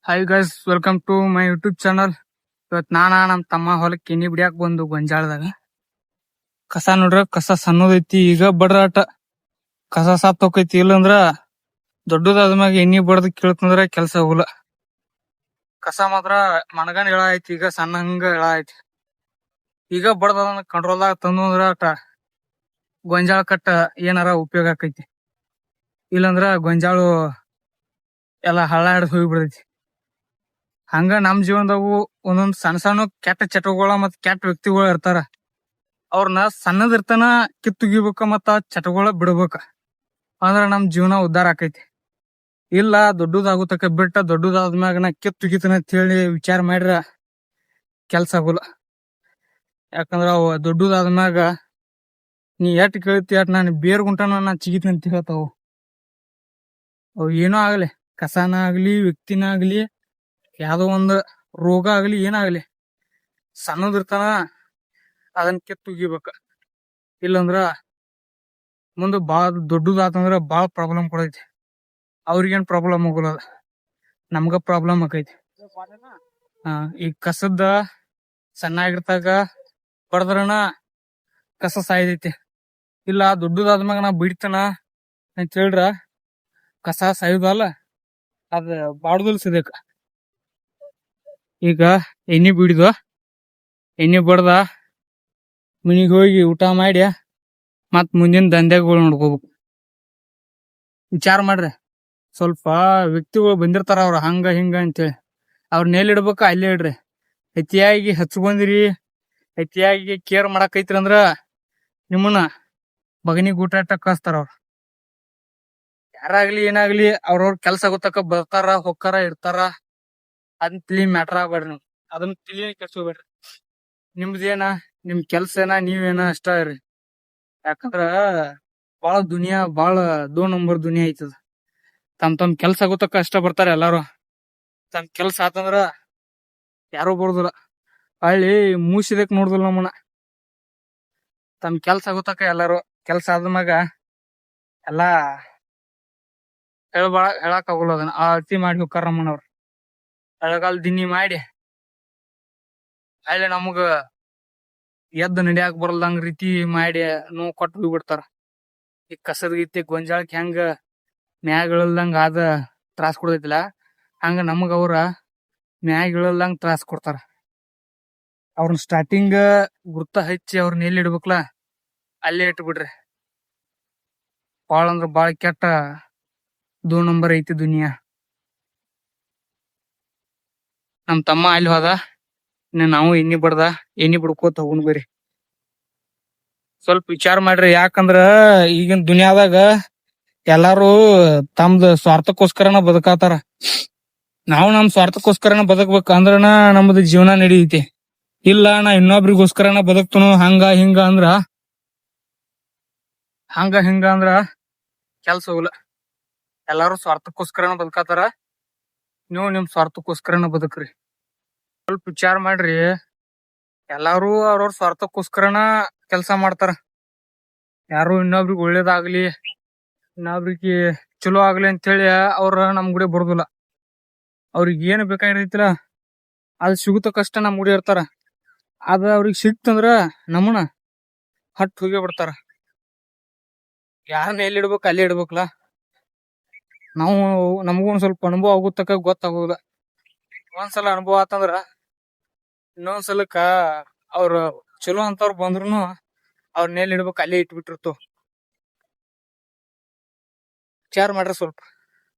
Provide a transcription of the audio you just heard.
Hi guys, welcome to my YouTube channel. ಇವತ್ತು ನಮ್ಮ ತಮ್ಮ ಹೊಲಕ್ಕೆ ಎಣ್ಣೆ ಬಿಡಿಯಾಕ ಬಂದು ಗೊಂಜಾಳದಾಗ ಕಸ ನೋಡ್ರ, ಕಸ ಸಣ್ಣದೈತಿ. ಈಗ ಬಡ್ರಾಟ ಕಸ ಸಾತ್ ಹೋಕೈತಿ. ಇಲ್ಲಂದ್ರ ದೊಡ್ಡದಾದ್ಮ್ಯಾಗ ಎಣ್ಣೆ ಬಡ್ದು ಕೇಳ್ತಂದ್ರ ಕೆಲ್ಸ ಹೋಗಲ್ಲ. ಕಸ ಮಾತ್ರ ಮಣಗನ್ ಎಳ ಐತಿ, ಈಗ ಸಣ್ಣ ಹಂಗ ಎಳ ಐತಿ. ಈಗ ಬಡ್ದ ಕಂಟ್ರೋಲ್ದಾಗ ತಂದು ಅಂದ್ರ ಗೊಂಜಾಳ ಕಟ್ಟ ಏನಾರ ಉಪಯೋಗ ಆಕೈತಿ. ಇಲ್ಲಂದ್ರ ಗೊಂಜಾಳು ಎಲ್ಲಾ ಹಳ್ಳ ಹಿಡ್ದು ಹೋಗ್ಬಿಡ್ತೈತಿ. ಹಂಗ ನಮ್ ಜೀವನದಾಗು ಒಂದೊಂದ್ ಸಣ್ಣ ಸಣ್ಣ ಕೆಟ್ಟ ಚಟಗಳ ಮತ್ ಕೆಟ್ಟ ವ್ಯಕ್ತಿಗಳು ಇರ್ತಾರ. ಅವ್ರನ್ನ ಸಣ್ಣದಿರ್ತಾನ ಕಿತ್ತುಗಿಬೇಕ ಮತ್ತ ಚಟಗಳ ಬಿಡ್ಬೇಕ, ಅಂದ್ರ ನಮ್ ಜೀವನ ಉದ್ಧಾರ ಆಕೈತಿ. ಇಲ್ಲ ದೊಡ್ಡದಾಗುತ್ತಕ ಬಿಟ್ಟ ದೊಡ್ಡದಾದ್ಮ್ಯಾಗ ನಾ ಕಿತ್ತುಗಿತನ ಅಂತ ಹೇಳಿ ವಿಚಾರ ಮಾಡ್ರ ಕೆಲ್ಸ ಆಗೋಲ್ಲ. ಯಾಕಂದ್ರ ಅವ ದೊಡ್ಡದಾದ್ಮ್ಯಾಗ ನೀ ಎಟ್ ಕೇಳ್ತಿ ಅಟ್ ನಾನು ಬೇರ್ ಗುಂಟನ ನಾ ಚಿಗಿತೀನಿ ಅಂತ ಹೇಳ್ತಾವ. ಅವ್ ಏನೋ ಆಗ್ಲಿ, ಕಸನ ಆಗ್ಲಿ ವ್ಯಕ್ತಿನ ಆಗ್ಲಿ ಯಾವ್ದೋ ಒಂದ್ ರೋಗ ಆಗ್ಲಿ ಏನಾಗ್ಲಿ, ಸಣ್ಣದಿರ್ತಾನ ಅದನ್ನ ಕಿತ್ತುಗಿಬೇಕ. ಇಲ್ಲಂದ್ರ ಮುಂದ ಬಾಳ ದೊಡ್ಡದಾತಂದ್ರ ಬಾಳ ಪ್ರಾಬ್ಲಮ್ ಕೊಡೈತಿ. ಅವ್ರಿಗೇನ್ ಪ್ರಾಬ್ಲಮ್ ಆಗೋಲ್ಲ, ನಮ್ಗ ಪ್ರಾಬ್ಲಮ್ ಆಕೈತಿ. ಈ ಕಸದ ಸಣ್ಣಾಗಿರ್ತಾಗ ಬಡದ್ರನ ಕಸ ಸಾಯ್ದೈತಿ. ಇಲ್ಲ ದೊಡ್ಡದಾದ್ಮ್ಯಾಗ ನಾ ಬಿಡ್ತಾನ ಅಂತ ಹೇಳ್ರ ಕಸ ಸಾಯುದಲ್ಲ, ಅದ ಬಾಡ್ದಲ್ ಸಿದಕ. ಈಗ ಎಣ್ಣೆ ಬಿಡಿದ್ವ, ಎಣ್ಣೆ ಬಡ್ದ ಮನಿಗ್ ಹೋಗಿ ಊಟ ಮಾಡಿ ಮತ್ ಮುಂದಿನ ದಂಧೆಗಳು ನೋಡ್ಕೋಬೇಕು. ವಿಚಾರ ಮಾಡ್ರಿ, ಸ್ವಲ್ಪ ವ್ಯಕ್ತಿಗಳು ಬಂದಿರ್ತಾರ ಅವ್ರ ಹಂಗ ಹಿಂಗ ಅಂತೇಳಿ ಅವ್ರನ್ನ ಎಲ್ಲಿ ಇಡ್ಬೇಕ ಅಲ್ಲೇ ಇಡ್ರಿ. ಅತಿಯಾಗಿ ಹಚ್ಕೊಂಡಿರಿ, ಅತಿಯಾಗಿ ಕೇರ್ ಮಾಡಕೈತ್ರಿ ಅಂದ್ರ ನಿಮ್ಮನ್ನ ಬಗನಿ ಗೂಟಾಟ ಕಳಿಸ್ತಾರ ಅವ್ರು. ಯಾರಾಗ್ಲಿ ಏನಾಗ್ಲಿ ಅವ್ರವ್ರ ಕೆಲ್ಸ ಗೊತ್ತಕ ಬರ್ತಾರ ಹೊಕ್ಕಾರ ಇರ್ತಾರ. ಅದನ್ನ ತಿಳಿ ಮ್ಯಾಟ್ರ್ ಆಗ್ಬೇಡ್ರಿ, ನೀವು ಅದನ್ನ ತಿಳಿ ಕೆಡ್ಸ್ಕೊಬೇಡ್ರಿ. ನಿಮ್ದೇನ ನಿಮ್ ಕೆಲ್ಸ ಏನ ನೀವೇನ ಅಷ್ಟ ಇರ್ರಿ. ಯಾಕಂದ್ರ ಬಾಳ ದುನಿಯಾ ಬಾಳ 2 ನಂಬರ್ ದುನಿಯಾ ಐತದ. ತಮ್ ಕೆಲ್ಸ ಗೊತ್ತಕ ಅಷ್ಟ ಬರ್ತಾರ ಎಲ್ಲಾರು. ತಮ್ ಕೆಲ್ಸ ಆತಂದ್ರ ಯಾರು ಬರುದಿಲ್ಲ. ಹಳ್ಳಿ ಮೂಸಿದಕ್ ನೋಡುದಿಲ್ಲ ನಮ್ಮನ್ನ. ತಮ್ ಕೆಲ್ಸ ಗೊತ್ತಕ ಎಲ್ಲಾರು ಕೆಲ್ಸ ಆದ್ಮ್ಯಾಗ ಎಲ್ಲಾ ಹೇಳಕ್ ಆಗೋಲ್ಲ. ಅದನ್ನ ಆ ಅತಿ ಮಾಡಿ ಹೋಗ್ತಾರ ನಮ್ಮನವ್ರು. ಎಳಗಾಲ ದಿನ್ನಿ ಮಾಡಿ ಅಲ್ಲಿ ನಮಗ ಎದ್ದು ನಡಿಯಾಕ ಬರಲ್ದಂಗ ರೀತಿ ಮಾಡಿ ನೋವು ಕೊಟ್ಟು ಬಿಡ್ತಾರ. ಈ ಕಸದ ಗೀತಿ ಗೊಂಜಾಳಕ್ ಹೆಂಗ ಮ್ಯಾಗ ಇಳಲ್ದಂಗ ಆದ ತ್ರಾಸ್ ಕೊಡ್ತೈತಿಲ್ಲ, ಹಂಗ ನಮಗ ಅವ್ರ ಮ್ಯಾಗ ಇಳಲ್ದಂಗ ತ್ರಾಸ್ ಕೊಡ್ತಾರ. ಅವ್ರನ್ನ ಸ್ಟಾರ್ಟಿಂಗ್ ಗುರ್ತ ಹಚ್ಚಿ ಅವ್ರನ್ನ ಎಲ್ಲಿ ಇಡ್ಬೇಕಲ್ಲ ಅಲ್ಲೇ ಇಟ್ಬಿಡ್ರಿ. ಬಾಳ ಅಂದ್ರ ಬಾಳ ಕೆಟ್ಟ 2 ನಂಬರ್ ಐತಿ ದುನಿಯಾ. ನಮ್ ತಮ್ಮ ಅಲ್ಲಿ ಹೋದ, ನಾವು ಎಣ್ಣಿ ಬಿಡ್ಕೋತ ಹೋಗುನ್ ಬರ್ರಿ. ಸ್ವಲ್ಪ ವಿಚಾರ ಮಾಡ್ರಿ, ಯಾಕಂದ್ರ ಈಗಿನ ದುನಿಯಾದಾಗ ಎಲ್ಲಾರು ತಮ್ದ ಸ್ವಾರ್ಥಕ್ಕೋಸ್ಕರನ ಬದುಕಾತಾರ. ನಾವು ನಮ್ ಸ್ವಾರ್ಥಕ್ಕೋಸ್ಕರನ ಬದುಕ್ಬೇಕಂದ್ರನ ನಮ್ದು ಜೀವನ ನಡೀತಿ. ಇಲ್ಲ ನಾ ಇನ್ನೊಬ್ರಿಗೋಸ್ಕರನ ಬದುಕ್ತನು ಹಂಗ ಹಿಂಗ ಅಂದ್ರ ಕೆಲ್ಸ ಹೋಗಲ್ಲ. ಎಲ್ಲಾರು ಸ್ವಾರ್ಥಕ್ಕೋಸ್ಕರನ ಬದುಕಾತಾರ, ನೀವು ನಿಮ್ ಸ್ವಾರ್ಥಕ್ಕೋಸ್ಕರನ ಬದುಕ್ರಿ. ಸ್ವಲ್ಪ ವಿಚಾರ ಮಾಡ್ರಿ. ಎಲ್ಲಾರು ಅವ್ರವ್ರ ಸ್ವಾರ್ಥಕ್ಕೋಸ್ಕರನ ಕೆಲ್ಸ ಮಾಡ್ತಾರ. ಯಾರು ಇನ್ನೊಬ್ರಿಗೆ ಒಳ್ಳೇದಾಗ್ಲಿ, ಇನ್ನೊಬ್ರಿಗೆ ಚಲೋ ಆಗ್ಲಿ ಅಂತೇಳಿ ಅವ್ರ ನಮ್ ಗುಡಿ ಬರುದಿಲ್ಲ. ಅವ್ರಿಗೆ ಏನ್ ಬೇಕಾಗಿರೈತಿಲ್ಲ ಅದ್ ಸಿಗುತ್ತಕಷ್ಟ ನಮ್ ಗುಡಿ ಇರ್ತಾರ. ಅದ ಅವ್ರಿಗೆ ಸಿಕ್ತಂದ್ರ ನಮ್ಮನ ಹಟ್ ಹೋಗೇ ಬಿಡ್ತಾರ. ಯಾರನ್ನ ಎಲ್ಲಿ ಇಡ್ಬೇಕು ಅಲ್ಲೇ ಇಡ್ಬೇಕಲ್ಲ. ನಾವು ನಮಗೂ ಒಂದ್ ಸ್ವಲ್ಪ ಅನುಭವ ಆಗುತ್ತಕ ಗೊತ್ತಾಗೋದ. ಒಂದ್ಸಲ ಅನುಭವ ಆತಂದ್ರ ಇನ್ನೊಂದ್ಸಲಕ್ಕ ಅವ್ರ ಚಲೋ ಅಂತವ್ರು ಬಂದ್ರುನು ಅವ್ರನ್ನ ಎಲ್ಲಿ ಇಡ್ಬೇಕು ಅಲ್ಲೇ ಇಟ್ಬಿಟ್ಟಿರ್ತು. ವಿಚಾರ ಮಾಡ್ರಿ ಸ್ವಲ್ಪ.